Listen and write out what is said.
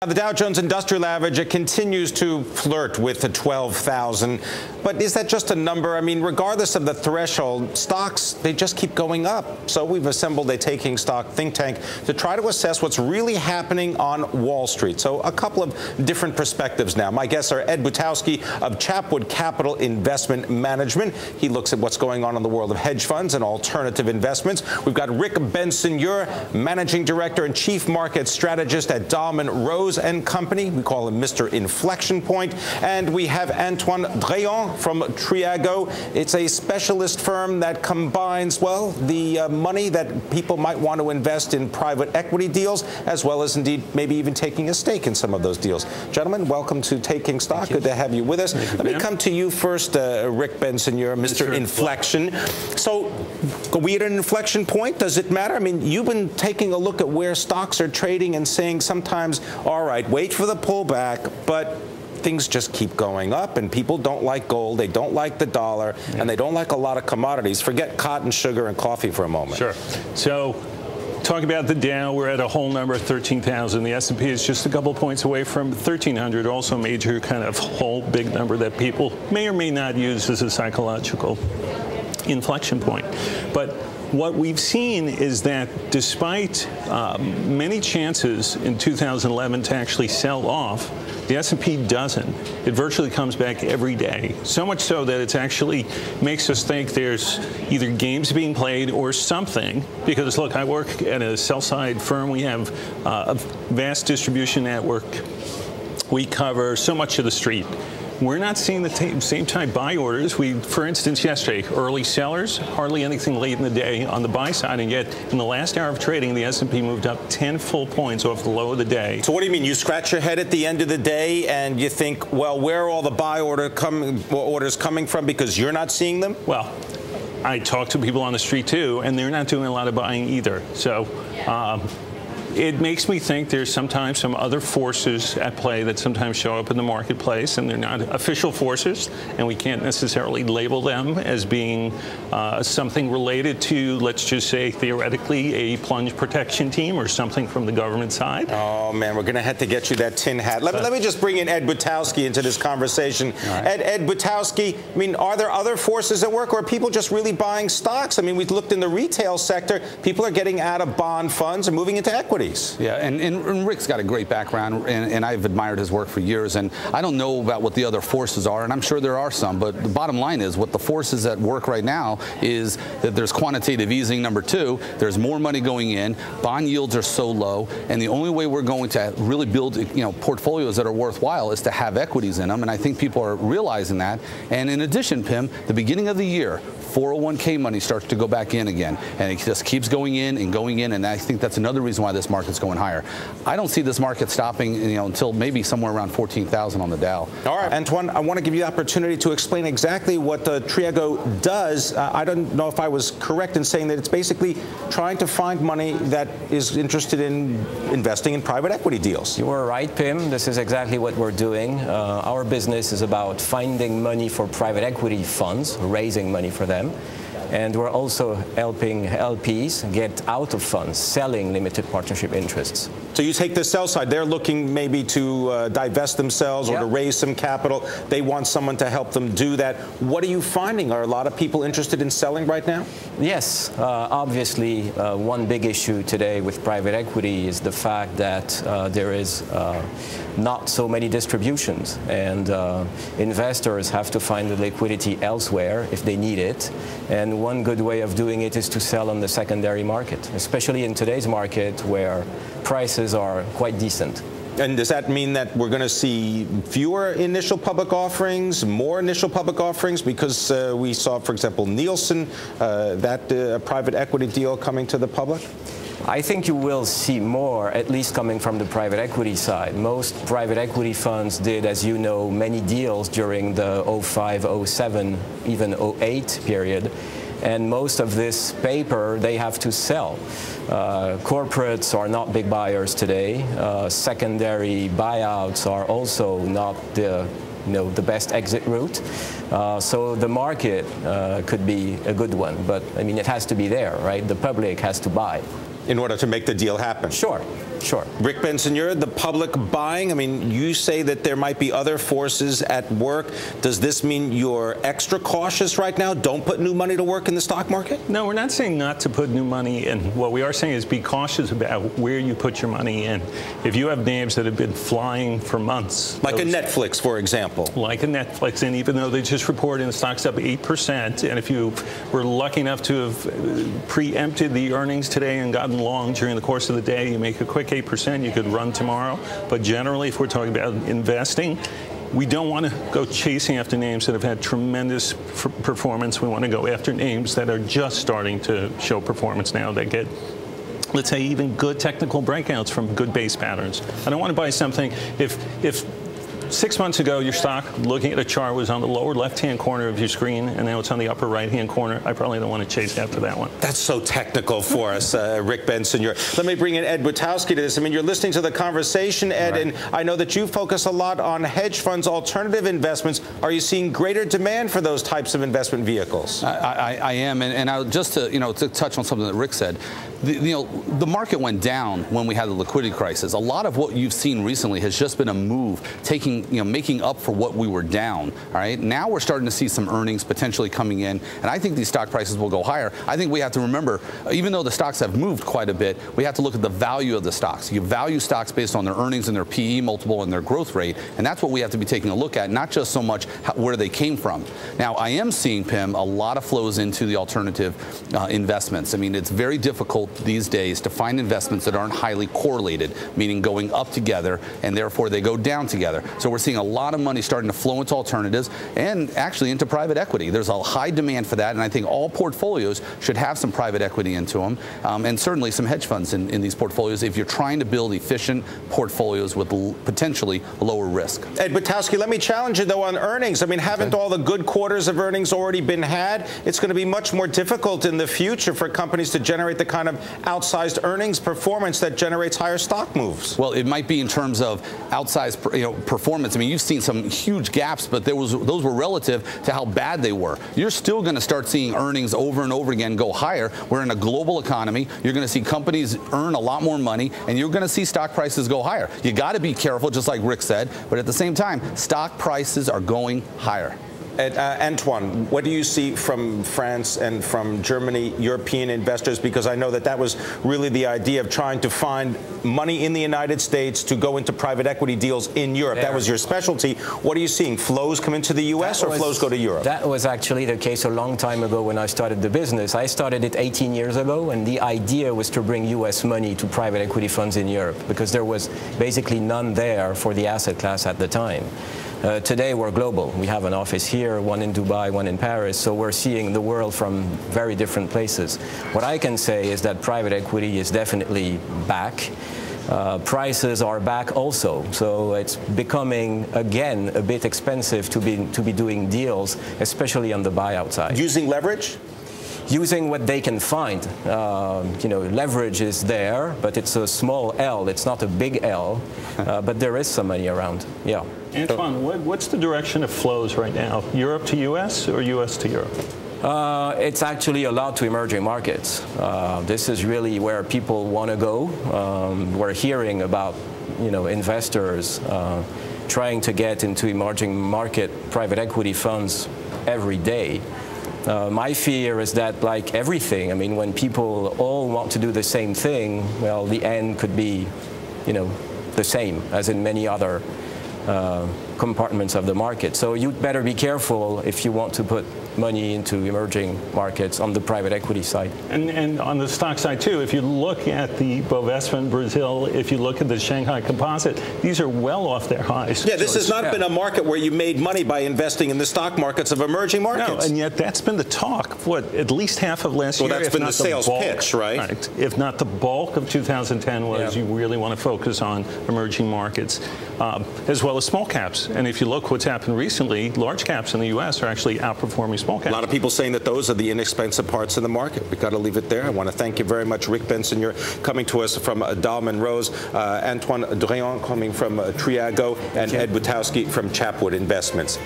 The Dow Jones Industrial Average, it continues to flirt with the 12,000. But is that just a number? I mean, regardless of the threshold, stocks, they just keep going up. So we've assembled a taking stock think tank to try to assess what's really happening on Wall Street. So a couple of different perspectives now. My guests are Ed Butowsky of Chapwood Capital Investment Management. He looks at what's going on in the world of hedge funds and alternative investments. We've got Bensignor, Managing Director and Chief Market Strategist at Dahlman Rose Co. We call him Mr. Inflection Point. And we have Antione Drean from Triago. It's a specialist firm that combines, well, the money that people might want to invest in private equity deals, as well as indeed maybe even taking a stake in some of those deals. Gentlemen, welcome to Taking Stock. Good to have you with us. Let me come to you first, Bensignor, Mr. Inflection. So, are we at an inflection point? Does it matter? I mean, you've been taking a look at where stocks are trading and saying sometimes, all right, wait for the pullback, but things just keep going up, and people don't like gold, they don't like the dollar, and they don't like a lot of commodities. Forget cotton, sugar, and coffee for a moment. Sure. So, talking about the Dow, we're at a whole number of 13,000. The S&P is just a couple points away from 1,300, also a major kind of whole big number that people may or may not use as a psychological inflection point. But what we've seen is that despite many chances in 2011 to actually sell off, the S&P doesn't. It virtually comes back every day. So much so that it actually makes us think there's either games being played or something. Because, look, I work at a sell-side firm. We have a vast distribution network. We cover so much of the street. We're not seeing the same type buy orders. For instance, yesterday, early sellers, hardly anything late in the day on the buy side, and yet in the last hour of trading, the S&P moved up 10 full points off the low of the day. So what do you mean? You scratch your head at the end of the day and you think, well, where are all the buy orders coming from because you're not seeing them? Well, I talk to people on the street too, and they're not doing a lot of buying either. So it makes me think there's sometimes some other forces at play that sometimes show up in the marketplace, and they're not official forces, and we can't necessarily label them as being something related to, let's just say, theoretically, a plunge protection team or something from the government side. Oh, man, we're going to have to get you that tin hat. Let me just bring in Ed Butowsky into this conversation. Right. Ed Butowsky, I mean, are there other forces at work, or are people just really buying stocks? I mean, we've looked in the retail sector. People are getting out of bond funds and moving into equity. Yeah, and Rick's got a great background, and I've admired his work for years, and I don't know about what the other forces are, and I'm sure there are some, but the bottom line is what the forces at work right now is that there's quantitative easing, number two, there's more money going in, bond yields are so low, and the only way we're going to really build, portfolios that are worthwhile is to have equities in them, and I think people are realizing that. And in addition, Pimm, the beginning of the year, 401k money starts to go back in again, and it just keeps going in, and I think that's another reason why this market's going higher. I don't see this market stopping, until maybe somewhere around 14,000 on the Dow. All right, Antoine, I want to give you the opportunity to explain exactly what the Triago does. I don't know if I was correct in saying that it's basically trying to find money that is interested in investing in private equity deals. You were right, Pimm. This is exactly what we're doing. Our business is about finding money for private equity funds, raising money for them. And we're also helping LPs get out of funds, selling limited partnership interests. So you take the sell side. They're looking maybe to divest themselves or to raise some capital. They want someone to help them do that. What are you finding? Are a lot of people interested in selling right now? Yes. Obviously, one big issue today with private equity is the fact that there is not so many distributions, and investors have to find the liquidity elsewhere if they need it. And one good way of doing it is to sell on the secondary market, especially in today's market where prices are quite decent. And does that mean that we're going to see fewer initial public offerings, more initial public offerings? Because we saw, for example, Nielsen, that private equity deal coming to the public? I think you will see more, at least coming from the private equity side. Most private equity funds did, as you know, many deals during the 05, 07, even 08 period. And most of this paper, they have to sell. Corporates are not big buyers today. Secondary buyouts are also not the best exit route. So the market could be a good one. But, I mean, it has to be there, right? The public has to buy. In order to make the deal happen. Sure. Sure. Rick Bensignor, the public buying, I mean, you say that there might be other forces at work. Does this mean you're extra cautious right now? Don't put new money to work in the stock market? No, we're not saying not to put new money in. What we are saying is be cautious about where you put your money in. If you have names that have been flying for months. Like a Netflix, for example. Like a Netflix, and even though they just reported the stock's up 8%, and if you were lucky enough to have preempted the earnings today and gotten long during the course of the day, you make a quick 8%, you could run tomorrow. But generally, if we're talking about investing, we don't want to go chasing after names that have had tremendous performance. We want to go after names that are just starting to show performance now, that get, let's say, even good technical breakouts from good base patterns. I don't want to buy something if 6 months ago, your stock, looking at a chart, was on the lower left-hand corner of your screen, and now it's on the upper right-hand corner. I probably don't want to chase after that one. That's so technical for us, Rick Bensignor. Let me bring in Ed Butowsky to this. I mean, you're listening to the conversation, Ed, right, and I know that you focus a lot on hedge funds, alternative investments. Are you seeing greater demand for those types of investment vehicles? I am, and I, just to, to touch on something that Rick said, the market went down when we had the liquidity crisis. A lot of what you've seen recently has just been a move making up for what we were down. All right, now we're starting to see some earnings potentially coming in, and I think these stock prices will go higher. I think we have to remember, even though the stocks have moved quite a bit, we have to look at the value of the stocks. You value stocks based on their earnings and their PE multiple and their growth rate, and that's what we have to be taking a look at, not just so much where they came from. Now, I am seeing, Pimm, a lot of flows into the alternative investments. I mean, it's very difficult these days to find investments that aren't highly correlated, meaning going up together, and therefore they go down together. So we're seeing a lot of money starting to flow into alternatives and actually into private equity. There's a high demand for that, and I think all portfolios should have some private equity into them, and certainly some hedge funds in these portfolios if you're trying to build efficient portfolios with potentially lower risk. Ed Butowsky, let me challenge you, though, on earnings. I mean, haven't all the good quarters of earnings already been had? It's going to be much more difficult in the future for companies to generate the kind of outsized earnings performance that generates higher stock moves. Well, it might be in terms of outsized performance. I mean, you've seen some huge gaps, but those were relative to how bad they were. You're still going to start seeing earnings over and over again go higher. We're in a global economy. You're going to see companies earn a lot more money, and you're going to see stock prices go higher. You got to be careful, just like Rick said, but at the same time, stock prices are going higher. Antoine, what do you see from France and from Germany, European investors? Because I know that was really the idea of trying to find money in the United States to go into private equity deals in Europe. That was your specialty. What are you seeing? Flows come into the U.S. or flows go to Europe? That was actually the case a long time ago when I started the business. I started it 18 years ago, and the idea was to bring U.S. money to private equity funds in Europe because there was basically none there for the asset class at the time. Today we're global. We have an office here, one in Dubai, one in Paris, so we're seeing the world from very different places. What I can say is that private equity is definitely back. Prices are back also, so it's becoming again a bit expensive to be doing deals, especially on the buyout side. Using leverage? Using what they can find. Leverage is there, but it's a small L. It's not a big L, but there is some money around. Yeah. Antoine, what's the direction of flows right now? Europe to U.S. or U.S. to Europe? It's actually a lot to emerging markets. This is really where people want to go. We're hearing about, investors trying to get into emerging market private equity funds every day. My fear is that, like everything, I mean, when people all want to do the same thing, well, the end could be, the same as in many other compartments of the market. So you'd better be careful if you want to put money into emerging markets on the private equity side. And on the stock side, too, if you look at the Bovespa in Brazil, if you look at the Shanghai Composite, these are well off their highs. Yeah, this has not been a market where you made money by investing in the stock markets of emerging markets. No, and yet that's been the talk, at least half of last year. Well, that's been the sales pitch, right? If not the bulk of 2010 was you really want to focus on emerging markets, as well as small caps. And if you look what's happened recently, large caps in the U.S. are actually outperforming small caps. A lot of people saying that those are the inexpensive parts of the market. We've got to leave it there. I want to thank you very much, Rick Benson. You're coming to us from Dahlman Rose, Antione Drean coming from Triago, and Ed Butowsky from Chapwood Investments.